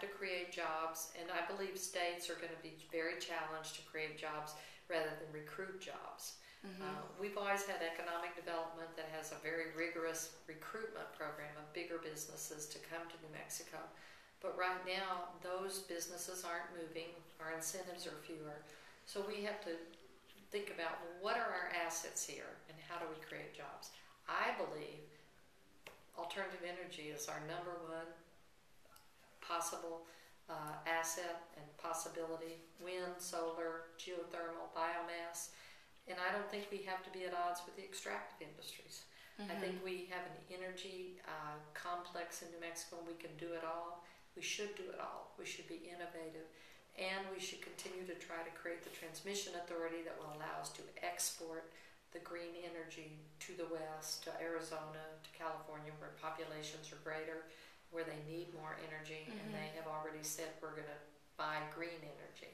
to create jobs, and I believe states are going to be very challenged to create jobs rather than recruit jobs. We've always had economic development that has a very rigorous recruitment program of bigger businesses to come to New Mexico. But right now, those businesses aren't moving, our incentives are fewer. So we have to think about, well, what are our assets here and how do we create jobs? I believe alternative energy is our number one possible asset and possibility. Wind, solar, geothermal, biomass. And I don't think we have to be at odds with the extractive industries. I think we have an energy complex in New Mexico and we can do it all. We should do it all. We should be innovative. And we should continue to try to create the transmission authority that will allow us to export the green energy to the West, to Arizona, to California, where populations are greater, where they need more energy, and they have already said we're going to buy green energy.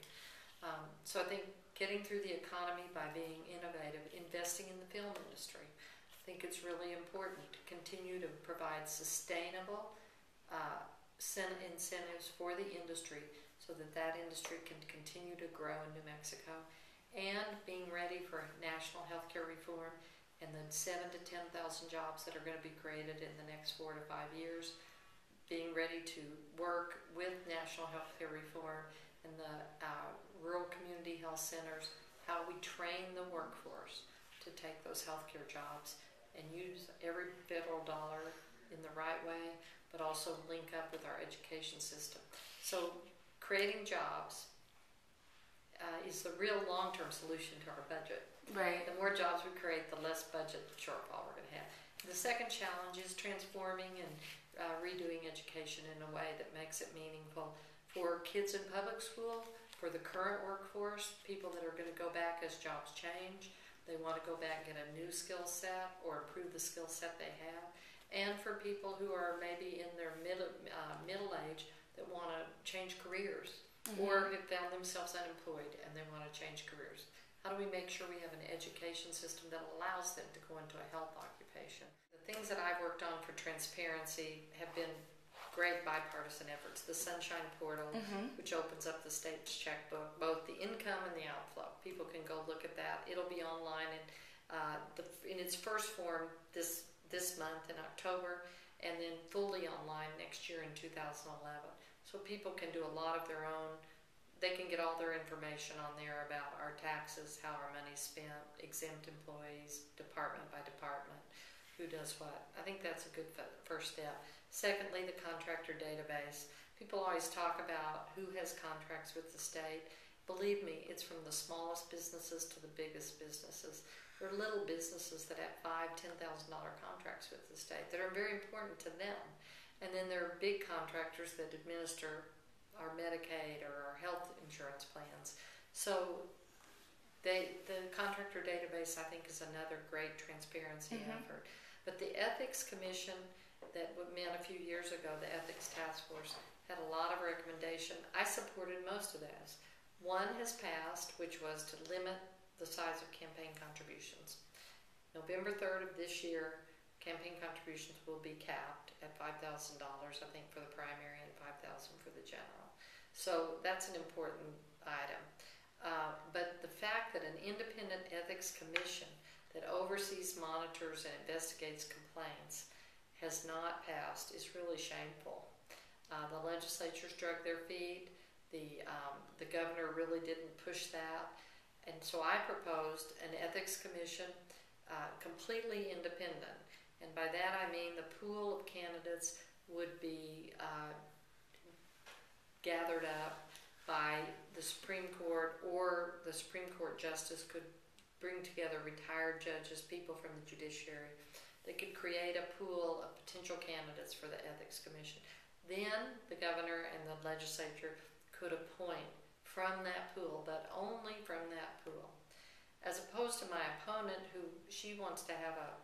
So I think getting through the economy by being innovative, investing in the film industry, I think it's really important to continue to provide sustainable incentives for the industry so that that industry can continue to grow in New Mexico, and being ready for national healthcare reform and the 7,000 to 10,000 jobs that are going to be created in the next 4 to 5 years, being ready to work with national healthcare reform and the rural community health centers, how we train the workforce to take those healthcare jobs and use every federal dollar in the right way, but also link up with our education system. So creating jobs is the real long-term solution to our budget. Right. The more jobs we create, the less budget shortfall we're going to have. The second challenge is transforming and redoing education in a way that makes it meaningful for kids in public school, for the current workforce, people that are going to go back as jobs change. They want to go back and get a new skill set or improve the skill set they have. And for people who are maybe in their middle age that want to change careers or have found themselves unemployed and they want to change careers. How do we make sure we have an education system that allows them to go into a health occupation? The things that I've worked on for transparency have been great bipartisan efforts. The Sunshine Portal, which opens up the state's checkbook, both the income and the outflow. People can go look at that. It'll be online in its first form this month in October, and then fully online next year in 2011. So people can do a lot of their own. They can get all their information on there about our taxes, how our money's spent, exempt employees, department by department, who does what. I think that's a good first step. Secondly, the contractor database. People always talk about who has contracts with the state. Believe me, it's from the smallest businesses to the biggest businesses. There are little businesses that have $5,000, $10,000 contracts with the state that are very important to them. And then there are big contractors that administer our Medicaid or our health insurance plans. So the contractor database, I think, is another great transparency effort. But the Ethics Commission that met a few years ago, the Ethics Task Force, had a lot of recommendation. I supported most of those. One has passed, which was to limit the size of campaign contributions. November 3rd of this year, campaign contributions will be capped at $5,000, I think, for the primary and $5,000 for the general. So that's an important item. But the fact that an independent ethics commission that oversees, monitors, and investigates complaints has not passed is really shameful. The legislature's drug their feet. The governor really didn't push that. And so I proposed an ethics commission completely independent. And by that I mean the pool of candidates would be gathered up by the Supreme Court, or the Supreme Court justice could bring together retired judges, people from the judiciary. They could create a pool of potential candidates for the Ethics Commission. Then the governor and the legislature could appoint from that pool, but only from that pool. As opposed to my opponent, who she wants to have a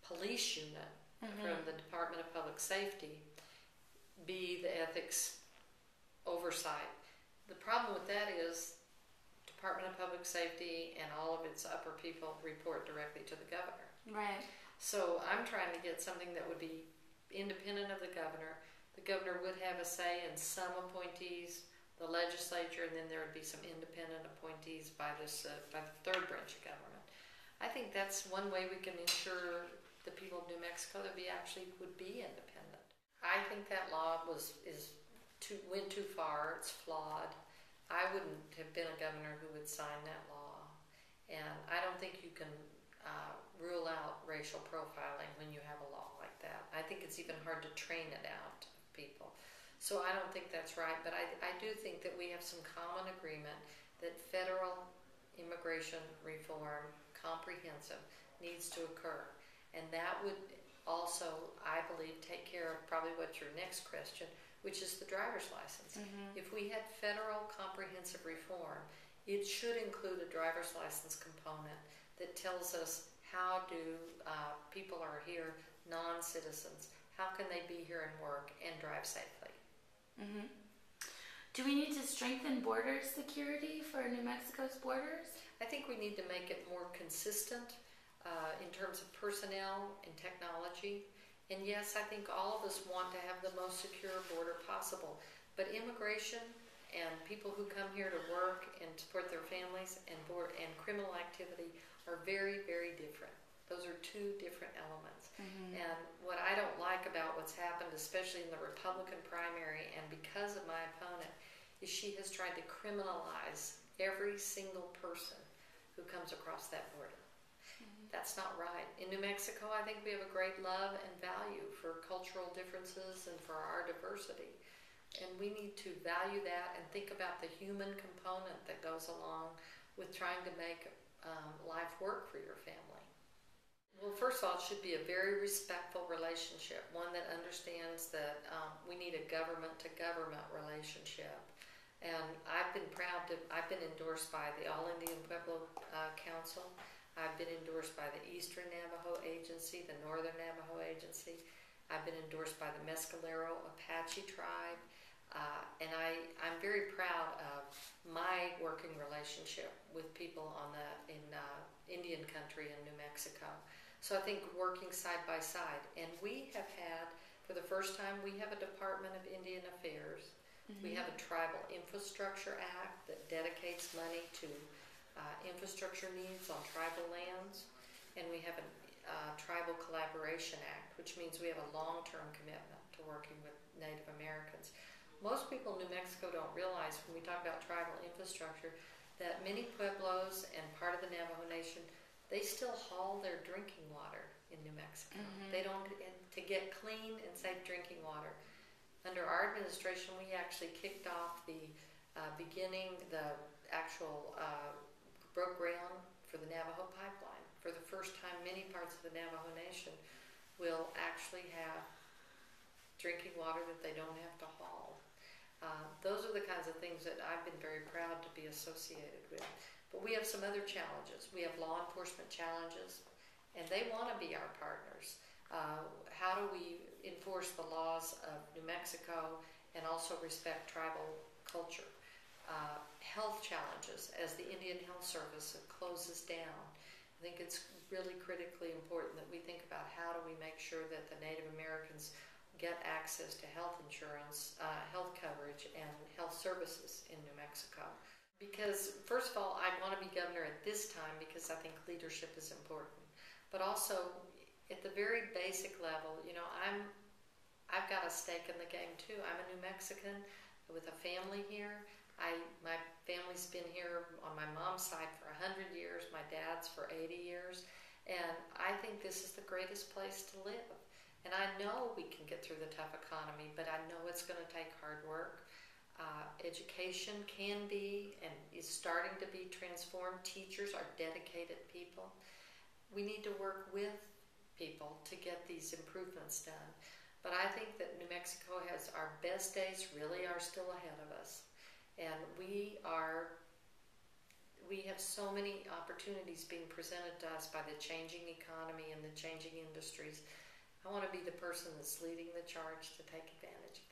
police unit from the Department of Public Safety be the ethics oversight. The problem with that is Department of Public Safety and all of its upper people report directly to the governor. Right. So I'm trying to get something that would be independent of the governor, the governor would have a say in some appointees, the legislature, and then there would be some independent appointees by the third branch of government. I think that's one way we can ensure the people of New Mexico that we actually would be independent. I think that law went too far. It's flawed. I wouldn't have been a governor who would sign that law, and I don't think you can rule out racial profiling when you have a law like that. I think it's even hard to train it out of people. So I don't think that's right, but I do think that we have some common agreement that federal immigration reform, comprehensive, needs to occur. And that would also, I believe, take care of probably what's your next question, which is the driver's license. Mm-hmm. If we had federal comprehensive reform, it should include a driver's license component that tells us how do people are here, non-citizens, how can they be here and work and drive safely. Mm-hmm. Do we need to strengthen border security for New Mexico's borders? I think we need to make it more consistent in terms of personnel and technology. And yes, I think all of us want to have the most secure border possible. But immigration and people who come here to work and support their families and criminal activity are very, very different. Those are two different elements. Mm-hmm. And what I don't like about what's happened, especially in the Republican primary, and because of my opponent, is she has tried to criminalize every single person who comes across that border. Mm-hmm. That's not right. In New Mexico, I think we have a great love and value for cultural differences and for our diversity. And we need to value that and think about the human component that goes along with trying to make life work for your family. Well, first of all, it should be a very respectful relationship, one that understands that we need a government-to-government relationship. And I've been endorsed by the All Indian Pueblo Council. I've been endorsed by the Eastern Navajo Agency, the Northern Navajo Agency. I've been endorsed by the Mescalero Apache tribe. And I'm very proud of my working relationship with people in Indian country in New Mexico. So I think working side by side. And we have had, for the first time, we have a Department of Indian Affairs. Mm-hmm. We have a Tribal Infrastructure Act that dedicates money to infrastructure needs on tribal lands. And we have a Tribal Collaboration Act, which means we have a long-term commitment to working with Native Americans. Most people in New Mexico don't realize when we talk about tribal infrastructure that many Pueblos and part of the Navajo Nation, they still haul their drinking water in New Mexico. Mm-hmm. They don't, to get clean and safe drinking water. Under our administration, we actually kicked off the actual broke ground for the Navajo pipeline. For the first time, many parts of the Navajo Nation will actually have drinking water that they don't have to haul. Those are the kinds of things that I've been very proud to be associated with. But we have some other challenges. We have law enforcement challenges, and they want to be our partners. How do we enforce the laws of New Mexico and also respect tribal culture? Health challenges as the Indian Health Service closes down. I think it's really critically important that we think about how do we make sure that the Native Americans get access to health insurance, health coverage, and health services in New Mexico. Because, first of all, I want to be governor at this time because I think leadership is important. But also, at the very basic level, I've got a stake in the game too. I'm a New Mexican with a family here. My family's been here on my mom's side for 100 years, my dad's for 80 years, and I think this is the greatest place to live. And I know we can get through the tough economy, but I know it's going to take hard work. Education can be and is starting to be transformed. Teachers are dedicated people. We need to work with people to get these improvements done. But I think that New Mexico has our best days really are still ahead of us. And we have so many opportunities being presented to us by the changing economy and the changing industries. I want to be the person that's leading the charge to take advantage of that.